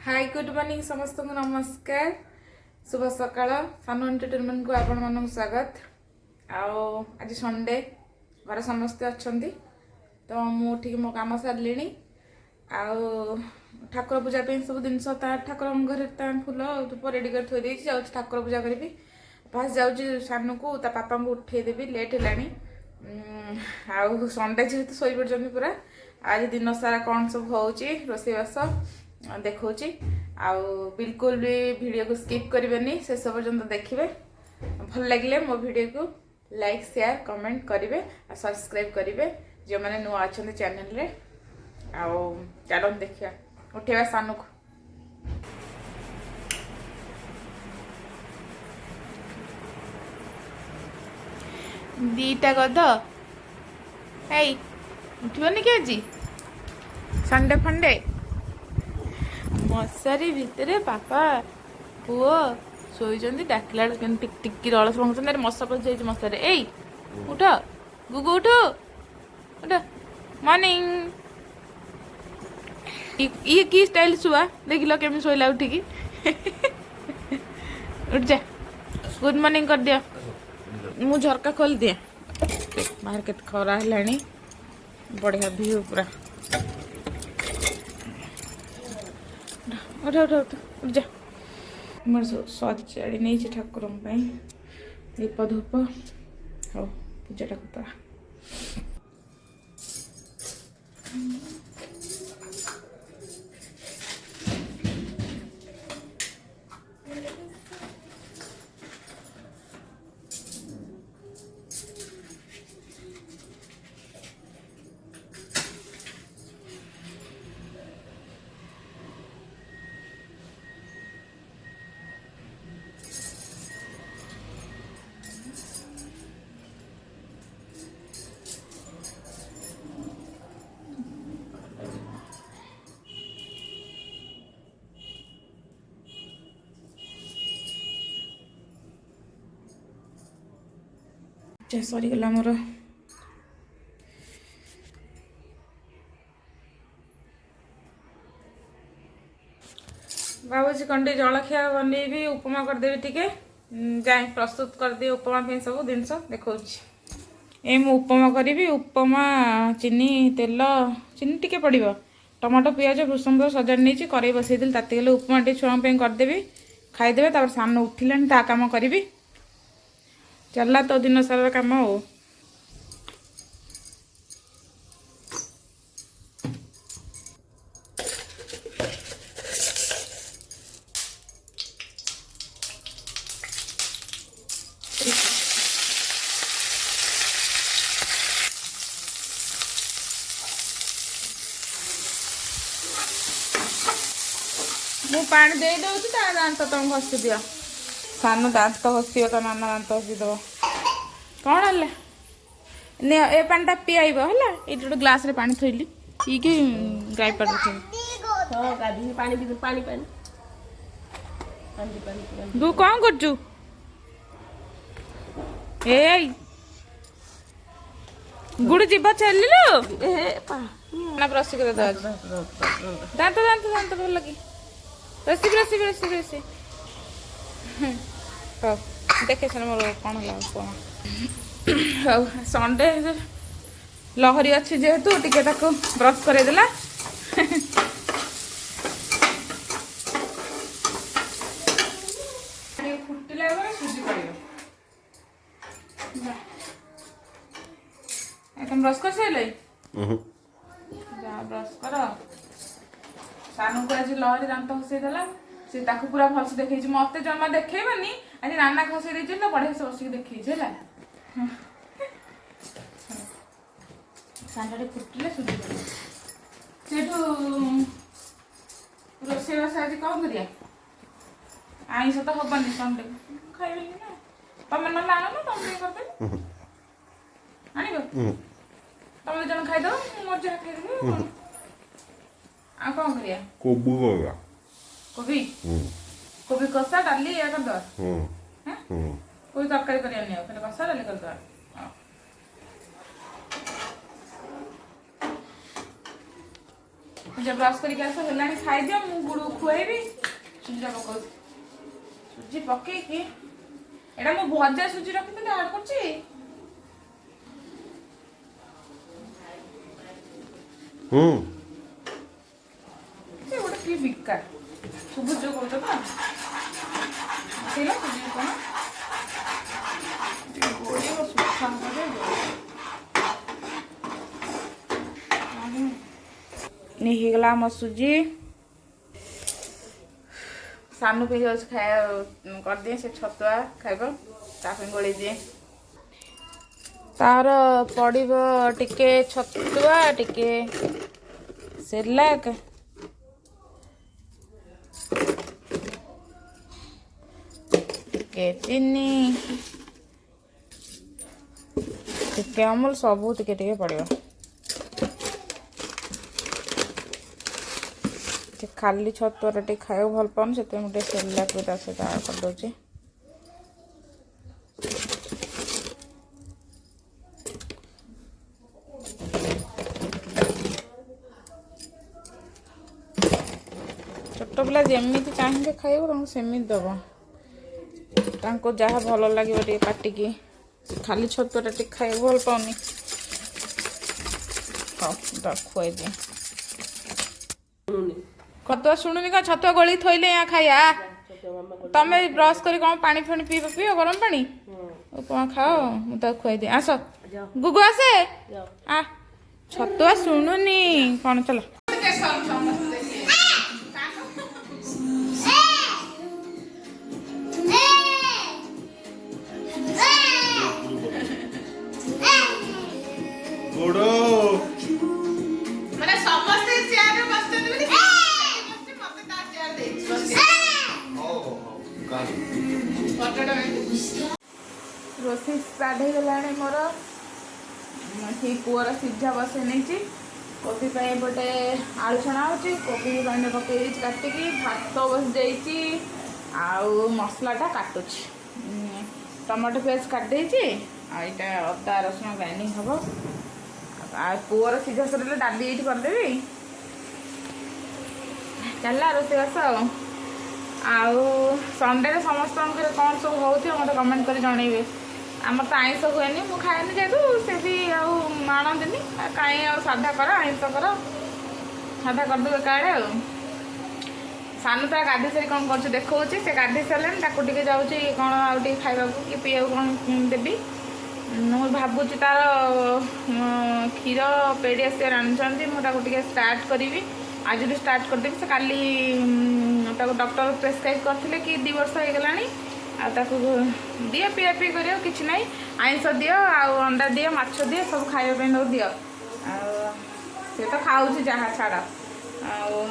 hi good morning समस्त को नमस्कार शुभ सकाळ सानो एंटरटेनमेंट को आपण मानक स्वागत आज संडे घर समस्ते अच्छंती तो मु ठीक मो काम सारलिनी ठाकुर पूजा पे सब दिन ठाकुर घर फूल धूप रेडी कर थोई देछि जाउछि ठाकुर पूजा करी पास जाउछि सानू को ता पापा को उठे देबी लेट हेलानी संडे जेहेतु सोई पड़छन्ती पूरा आज दिन सारा कौन सब होउछि रोसेबास देखौछि बिल्कुल भी वीडियो को स्किप करेंगे शेष पर्यंत देखिए भल लगे मो वीडियो को लाइक शेयर कमेंट करेंगे और सब्सक्राइब करेंगे जो मैंने नुआ अच्छा चैनल रे चलो देखिए उठेवा सानू को दीटा गध उठबनी कि आज संडे फंडे मशारी भितर पापा पुओ शोइचंदी डाकिला टिक टिक रलस भांगुचंदी मशा पस जाइछ मशारी ए उठ गुगु उठ उठ मॉर्निंग ये की स्टाइल सुआ देख लो केमी सोइला उठिकी उठ जा गुड मॉर्निंग कर दिया मु झरका खोल दिए बाहर के खरा हेलानी बढ़िया व्यू पूरा उठ उठ उठ उठ जा मोर सजाड़ी नहीं ठाकुर दीप धूप हाँ पूजा टा करता सरीगला मोर बाबूजी कंडी जलखिया बनैबी उपमा करदेवी टिके जाए प्रस्तुत करदे उपमा पे सब जिनस देखा मु उपमा करी उपमा चीनी तेल चीनी टिके पड़ो टमाटो पियाज भूसंग सजाड़ नहीं कड़े बसई तातीगले उपमा टे छुआ करदेवी खाईदे सामने उठिलानी ता काम करी चलला तो दिन सारा काम हो मु पानी दे दूँ दांत तुम घसी दियो सानू दांत घसी तो नाना दांत घसी दब कौन है ए पानी पिआब है ये गोटे ग्लास रे पानी थोइली पीकी गाय पानी तू कौन करचु ए गुड़ जीव चलिलु ना ब्रश कर दांत दांत दांत भल लगे रसी रसी रसी रसी हाँ देखे मोर कौन है संडे लहरी अच्छी जेहेतु टिके ब्रश करदेला फुटिला सुजी तुम ब्रश कर सारे जा ब्रश कर सानू को आज लहरी दांत घसईदेला से ताकू पूरा भल से देखी मत जमा देखनी आज नाना खसई देती तो बढ़िया से बसिक देखी है सांडे फुटिले सुजी से रोसेबास आज कौन करिया आईस तो हबनी संडे खाइबे ना तुम ना आन ना तुम करदे आनिब तुम जन खाइदो मोर जहाँ खाइदेबी आ कौन करिया कोबी कोबी कषा डाली या कर दो कोई तरकारी करिया नहीं पहले कषा डाली कर दो जब ब्रश करके आस हेलानी खाई दियो मु गुड़ खुएबी सुजी पकाऊ सुजी पकईकि एटा मु भजा सुजी रखी ऐड करछि से गोटे कि बिका सुबुज जो कौच तो ठीक है सुजी कौन गोड़ी सुखा नहीं गला मो सुजी सानू पे जाऊँ खाया कर दिए से छतुआ खाइब ताप गोल दिए तार पड़ब टिके छतुआ टिके सेलाक टिके चीनी टिके अमूल सबू टिके टिके पड़ब खाली छतुआ टे खाया भल पाऊँ से गोटे सेलाक भी सहित आड कर दूची छोट पिला जमी चाहिए खाइब सेमती दब जहाँ भल लगे काटिकी खाली छतुआ टे खाया भल पाऊनी हाँ खुआई दिए कतुआ शुणुनी क्या छतुआ गोली थोइले यहाँ खाया तमे ब्रश कर कौन पानी फानी पियो गरम पानी उपमा खाओ मुझे खुआई दे आस गुगु आसे आ छतुआ शुणुनी कौन चलो रोषे स्टार्ट हो गला मोर ठीक पुअर सीझा बसई नहीं कोबी पटे आलू छणा होबी पानी पकई काटिकी भात बस जाइए आउ मसलाटा काटुची टमाटो पेज काटदे आईटा अदा रसुण ग्राइंडिंग हम पुअर सीझा सर डाली ये करदेवी चलला रोषेबास आउ संडे समस्त कौन सब हो मत कमेंट कर जनइबे आमर तो आईस हुए मुझे खाएनि जेहतु से भी आणंदी कहीं साधा कर आईस कर साधा करदे काड़े सानू तो गाधी सारी कौन कर देखा से गाधी सारे जाऊँगी कौन आगे खावा कि पीवा कौन देवी मुझे भावुँ तार क्षीर पेडियासियर आनी मुझे स्टार्ट करी आज जो स्टार्ट करदेवी से काली डॉक्टर प्रेस्क्राइब करते कि 2 वर्ष हो गला दिए पिया पी कर कि ना आईस दियो अंडा दियो माछ दियो सब खावाई दियो सी तो खाऊँ जहाँ छाड़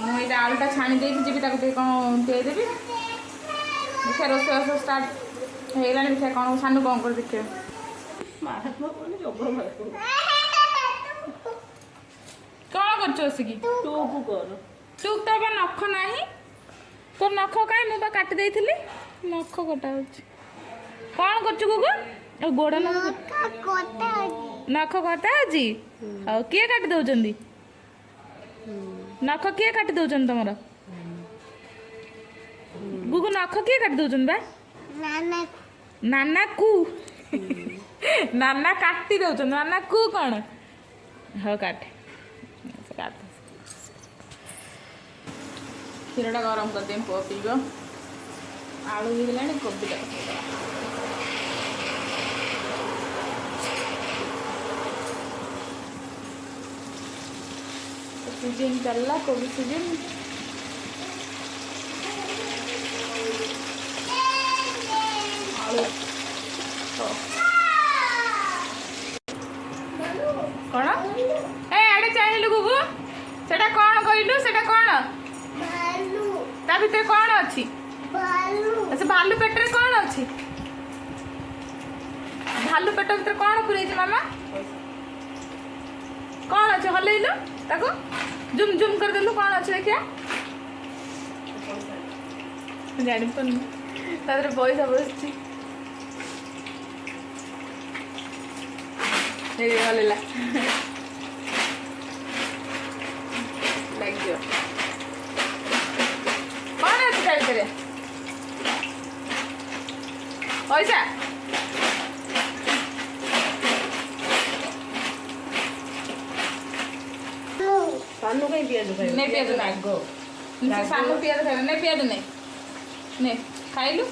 मुझे आलूटा छाणी जी कौन देदेवी देखा रोषेबास स्टार्ट हो गला देखा कौन सानू कौन कर देखिए कौन कर तू तो नख ना तो नख कहीं मुझे काटी देती नख कटा कौन कर गोड़ नख कटा अच्छी किए काटी दौरान नख किए काटी दौरान तुम गुगु नख किए काटी दौरान बा नाना को नाना काटी दौरान नाना को कौन हाँ काट क्षीरटा गरम कर दे पुआ पीब आलू हो गला कोबीटा सीजन चलला कोबी सीजन आलू कौन ए आड़े चाहिए गुगु सेटा कौन कहलु सेटा कौन ता भीतर कौन अच्छी अच्छा भालू पेटर कौन अच्छी भालू पेट भीतर कौन पुरे मामा कौन अच्छे हलैलु ताको जुम जुम कर देलु कौन अच्छे देखिया जानी पन तादरे पैसा बसछि हे हलैला लाइक कौन है ता भितर पैसा सानू कहीं पियाज खाइबो नहीं पियाज नहीं रागो से सानू पियाज खाइबो नहीं पियाज नहीं नहीं खाइलु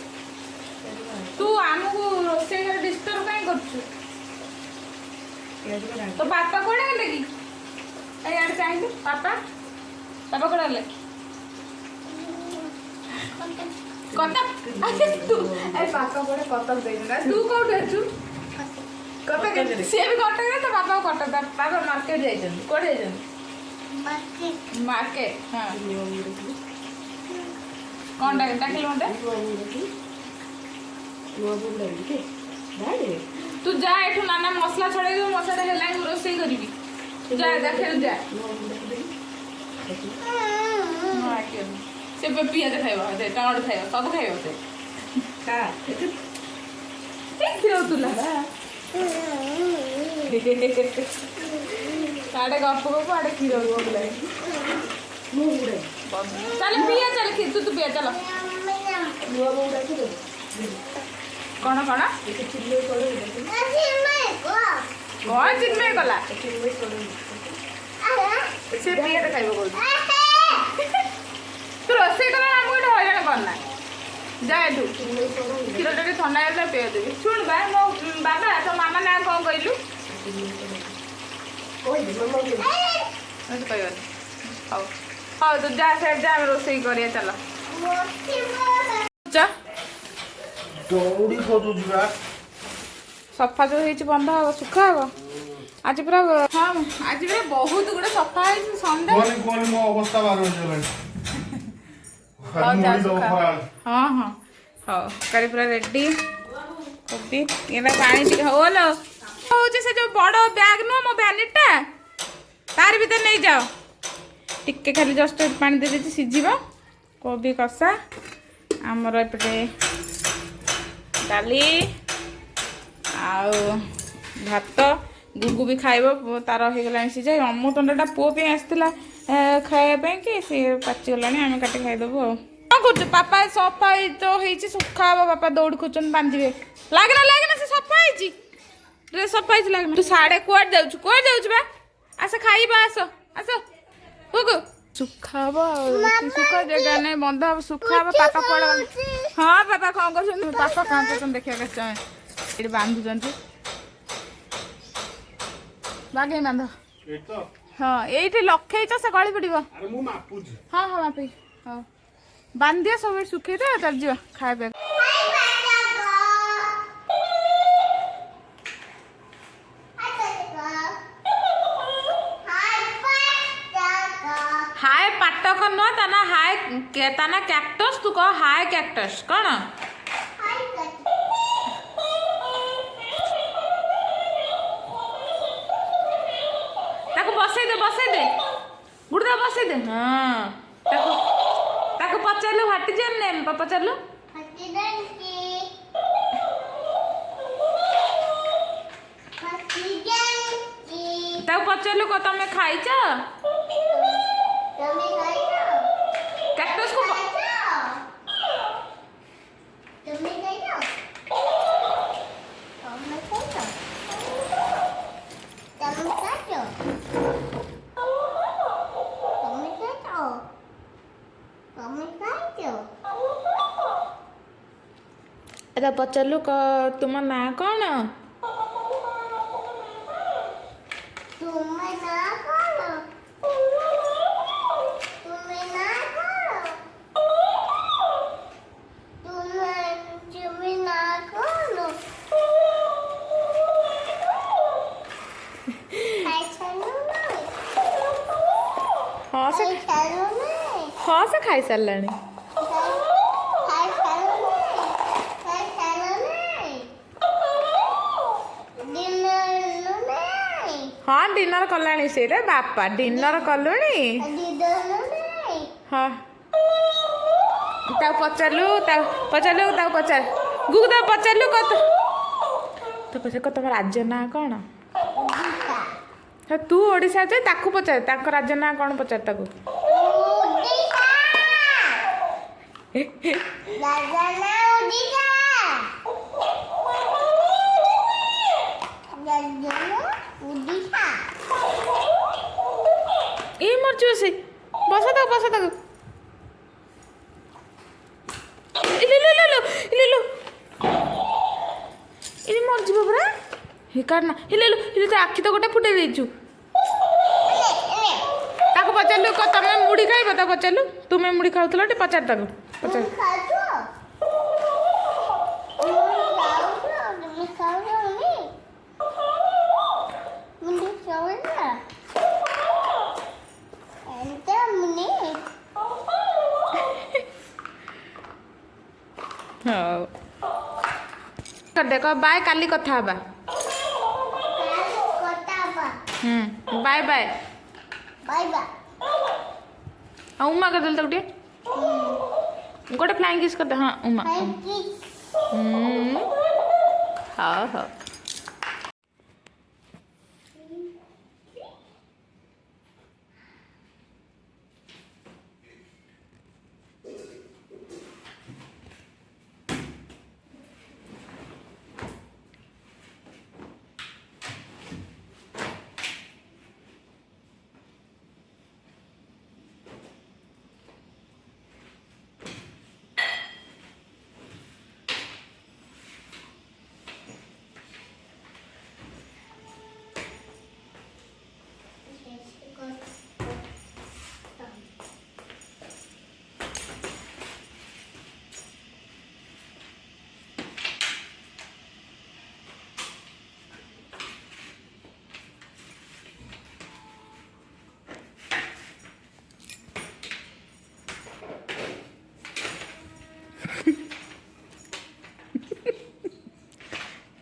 तू आमको रोषेई घर डिस्टर्ब कहीं करछु पियाज का तो पापा कोड़े गले कि ए यार चाहिए पापा पापा कोड़े गले कतक अरे तू ए पापा कोड़े कतक दे ना तू कोठे छु कतक से भी कटक रे तो पापा कटक पापा मार्केट जाइछन कोड़े जाइछन मार्केट हां कौन डाकिल मोटे तू जा एठू नाना मसला छड़े दो मसला हेला रोषेई करिवि जा देखे जा से पियाज खाइबा से टमाटर खाइबा सब खाइबा से खा एक खिलो तुला साडे गप गप आडे खिलो बोले मुंगड़े चल पिया चल खि तू पिया चल नुआ मुंगड़ा के कौन कौन चिल्ले कोड़े कौन चिन्मय गला चिल्ले कोड़े से पिया खाइबा बोल तू रोषेई कला हमको एटा हैरान करना जा एठू क्षीर टे ठंडा है पिया देवी शुण बा मो बाबा तो मामा ना कौन कहलु कोई मम्मा के मत कहबा हां हां तो जा से जा रोषेई करिया चलो जा दौड़ी खोजु जिबा सफा जो होई बंद हो सुखा हो आज पूरा हाँ आज पूरा बहुत गुड़े सफा है संडे कोनी कोनी मो अवस्था बार हो जलन हाँ जा मुड़ी दो सुखा खराल हाँ हाँ हाँ करी पूरा रेडी कोबी ये पानी टिके हो लो होचे से जो बड़ बैग नो मो भ्यानिटा तार भीतर नहीं जाओ टिके खाली जस्ट पानी दे देती सिझिबा कोबी कषा आमर एपटे डाली आउ भात गुगु भी खाइब तार हो गला सिझा अमृतंडाटा पुओ पे आसला खाया कि सी पाचिगला आम काटे खाईदेबू कौन कर पापा सफा तो होती सुखा हम बापा दौड़ खोजन बांधे लगना लगना से सफा है ड्रेस सफा है लगना तू साढ़े कुआड जाऊँ कुआड जाऊँ बा आस खाइबा आस आस गुगु सुखा सुखा जगह नहीं बंद हम सुखा पापा कौन हाँ पापा कौन कर पापा कौन कर देखा ये बांधुंट बागे बांध हाँ ये लखे से गली पड़ो हाँ हाँ मापी हाँ बांध दिया सब सुखे दे तर जी खाए हाय पाटक न तना हाय तना कैक्टस तू कह हाय कैक्टस कौन बसई दे गुड़दा बसई दे हाँ ताको पचारलु व्हाट इज योर नेम पापा पचारलु ताको पचारलु को तमे खाइछ कैक्टस को एदा पचारलु तुम ना कौन हाँ से खाई सारे हाँ डिनर कलानी से बापा डिनर कलुणी हाँ पचारू पचारू पचार गुगु पचारू तो पचार तुम राज्य ना कौन तू ओडिशा ताकू पचार राज्य ना कौन पचार ताकू दादा ना उड़ी जा दादा उड़ी जा ଏ ମରିଯିବ ସେ ବସା ତାକୁ ଇଲେ ମରିଯିବ ପରା ହେ କାଟ ନା ଇଲେ ତା ଆଖି ତ ଗୋଟେ ଫୁଟେଇ ଦେଇଛୁ ତାକୁ ପଚାରିଲୁ ତମେ ମୁଢ଼ି ଖାଇବ ତାକୁ ପଚାରିଲୁ ତୁମେ ମୁଢ଼ି ଖାଉଥିଲ ଟିକେ ପଚାର ତାକୁ ପଚାର ହଉ ଦେଖ ବାଏ କାଲି କଥା ହବା ବାଏ ବାଏ ଆଉ ଉମା କରିଦେଲି ତାକୁ ଟିକେ ଗୋଟେ ଫ୍ଲାଇଂ କିସ୍ କରିଦେ ହଁ ଉମା ହଉ ହଉ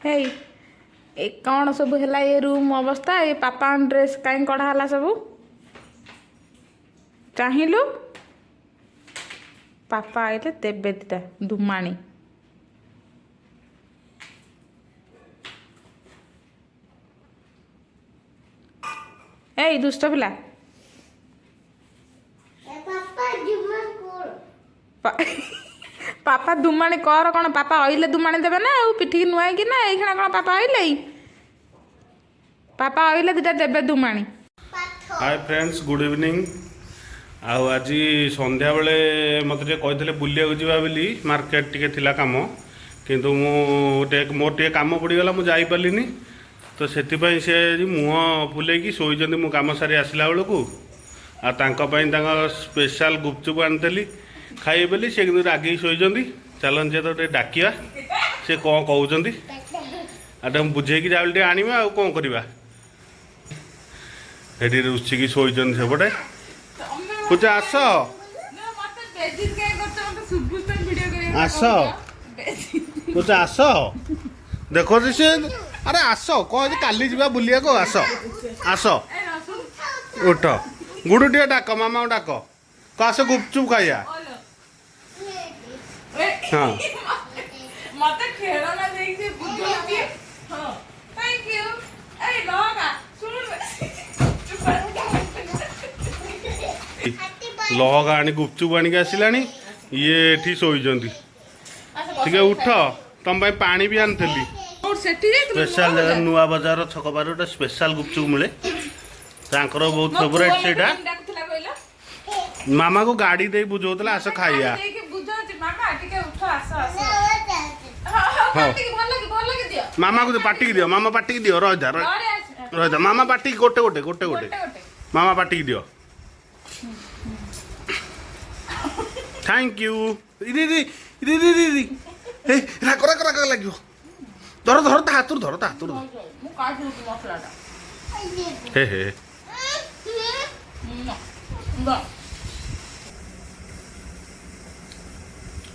हेई ए कौन सब है ये रूम अवस्था ये पापा ड्रेस कहीं कढ़ा है सब चाहिलु पापा आइले देबे दिटा धुमाणी ए दुष्ट पिला पापा दुमाणी कर कौन पापा आइले दुमाणी देवे ना पिठी नुआई कि ना एखना कौन पापा आइले पापा आइले दिटा देबे दुमाणी हाय फ्रेंड्स गुड इवनिंग आज संध्या बेले मत कहते बुलिया जावा बोली मार्केट टी कम किंतु मोर टे कम पड़गला मुझे जापारे तो से मुह फुले शोच मु कम सारी आसला बेलू आ स्पेशल गुपचुप आनी खाइए बोली से कि रागिक शोचती चलन से तो डाकिया से कौन कहते बुझे जाए आने आ कौन करवा ये रुचिकी शोचती सेपटे पूजा आस आस पूजा आस देखो सी अरे आस कह काली जा बुलिया को आस आस उठ गुडू टे डाक मामा डाक को आस गुपचुप खाइया हाँ मते खेलना देख से बुझोती हां थैंक यू ए लोगा सुन लहगा आनी गुपचुप आनिक आसिलानी ये एठी शोइजंती ठीक है उठ तुम पानी भी आनी स्पेशल जगह नुआ बाजार छक बार गोटे स्पेशल गुपचुप मिले तांकर बहुत फेवरेट सेटा मामा को गाड़ी दे बुझौतला आस खाइया मामा को पाटी दियो मामा पाटी दियो रह जा मामा पाटी गोटे गोटे गोटे गोटे मामा पाटी दियो थैंक यू दीदी दीदी दीदी राग राग राग लगे धर धर हाथ धर हाथ हे हे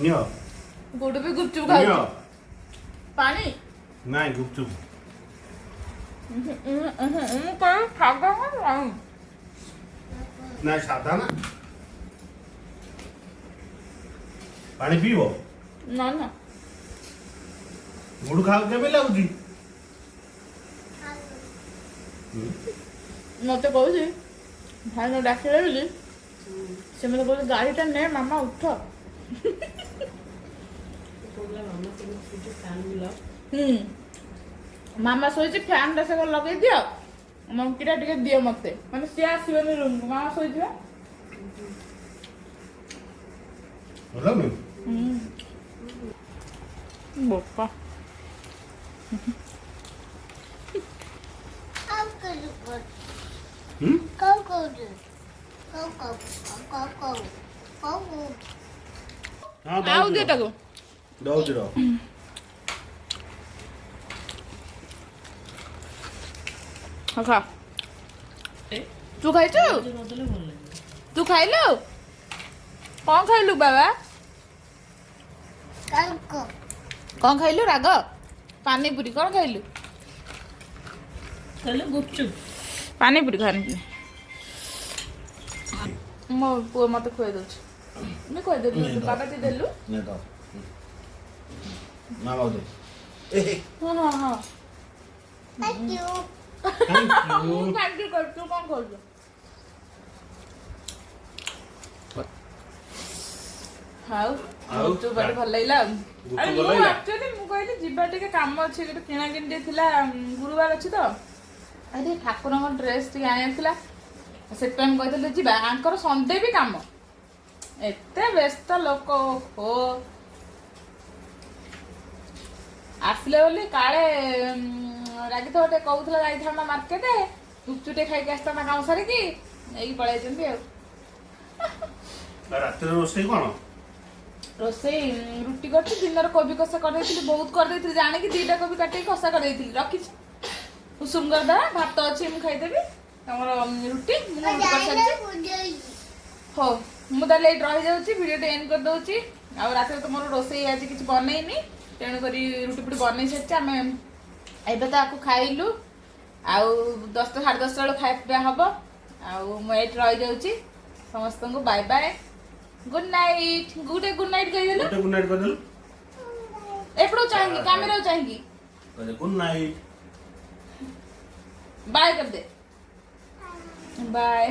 नियो गोड़ पे गुपचुप खाओ पानी नहीं गुपचुप पर खागा नहीं सादा ना पानी पीबो ना ना गुड़ खाओ के लाଗୁଛି मते कहू भाई ने डाकिले बोली से मते बोले गाड़ीटा ने मामा उठ ମାମା ଶୋଇଛି ଫ୍ୟାନ୍ ଟା ସେ ଲଗେଇ ଦିଅ ମଙ୍କିଟା ଟିକେ ଦିଅ ମତେ ମାନେ ସିଏ ଆସିବନି ରୁମକୁ ମାମା ଶୋଇଯିବା ବୋପା ଆଉ ଦିଅ ତାକୁ ଦଉଛି ର ଖା ତୁ ଖାଇଛୁ ତୁ ଖାଇଲୁ କଣ ଖାଇଲୁ ବାବା କଣ ଖାଇଲୁ ରାଗ ପାନିପୁରୀ କଣ ଖାଇଲୁ ଗୁପଚୁପ ପାନିପୁରୀ ଖାଆନି ମୋ ପୁଅ ମତେ ଖୁଆଇ ଦଉଛି ମୁଁ ଖୁଆଇଦେଲୁ ବାବା ତୁ ଦେଲୁ ହଁ ହଁ ହଁ ମୁଁ କାଟି କର ତୁ କଣ କରୁଛୁ ଆଉ ଗୁପଚୁପ ବାଟ ଭଲ ଲାଗିଲା ଆରେ ମୁଁ ଆକ୍ଚୁଆଲି ମୁଁ କହିଲି ଯିବା ଟିକେ କାମ ଅଛି ଗୋଟେ କିଣାକିଣି ଟିକେ ଥିଲା ଗୁରୁବାର ଅଛି ତ ଆରେ ଠାକୁରଙ୍କ ଡ୍ରେସ୍ ଟିକେ ଆଣିବାର ଥିଲା ସେଥିପାଇଁ ମୁଁ କହିଥିଲି ଯିବା ଆଙ୍କର ସଣ୍ଡେ ବି କାମ ଏତେ ବ୍ୟସ୍ତ ଲୋକ ଓ ଆସିଲେ ବୋଲି କାଳେ ରାଗିତ ଗୋଟେ କହୁଥିଲା ଯାଇଥାନ୍ତା ମାର୍କେଟ ଗୁପଚୁପ ଟିକେ ଖାଇକି ଆସିଥାନ୍ତା କାମ ସାରିକି ନେଇକି ପଳେଇଛନ୍ତି ଆଉ ରାତିରେ ରୋଷେଇ କଣ ରୋଷେଇ ରୁଟି କରିଛି ଦିନରେ କୋବି କଷା କରିଦେଇଥିଲି ବହୁତ କରିଦେଇଥିଲି ଜାଣିକି 2ଟା କୋବି କାଟିକି କଷା କରିଦେଇଥିଲି ରଖିଛି ଉଷୁମ କରିଦେବା ଭାତ ଅଛି ମୁଁ ଖାଇଦେବି ତମର ରୁଟି ମୁଁ ରୁଟି କରିସାରିଛି ହଉ ମୁଁ ତାହେଲେ ଏଇଠି ରହିଯାଉଛି ଭିଡ଼ିଓଟି ଏଣ୍ଡ କରିଦେଉଛି ଆଉ ରାତିରେ ତ ମୋର ରୋଷେଇ ଆଜି କିଛି ବନେଇନି ତେଣୁକରି ରୁଟି ଫୁଟି ବନେଇ ସାରିଛି ଆମେ ଏବେ ତ ଆକୁ ଖାଇଲୁ ଆଉ 10ଟା 10:30 ବେଳକୁ ଖାଇବା ପିଇବା ହେବ ଆଉ ମୁଁ ଏଇଠି ରହିଯାଉଛି ସମସ୍ତଙ୍କୁ bye bye good night good night କହିଦେଲୁ ଗୁଡ୍ ନାଇଟ୍ କହିଦେଲୁ ଏପଟୁ ଚାହିଁକି କ୍ୟାମେରା ଚାହିଁକି ଗୁଡ୍ ନାଇଟ୍ ବାଏ କରିଦେ ବାଏ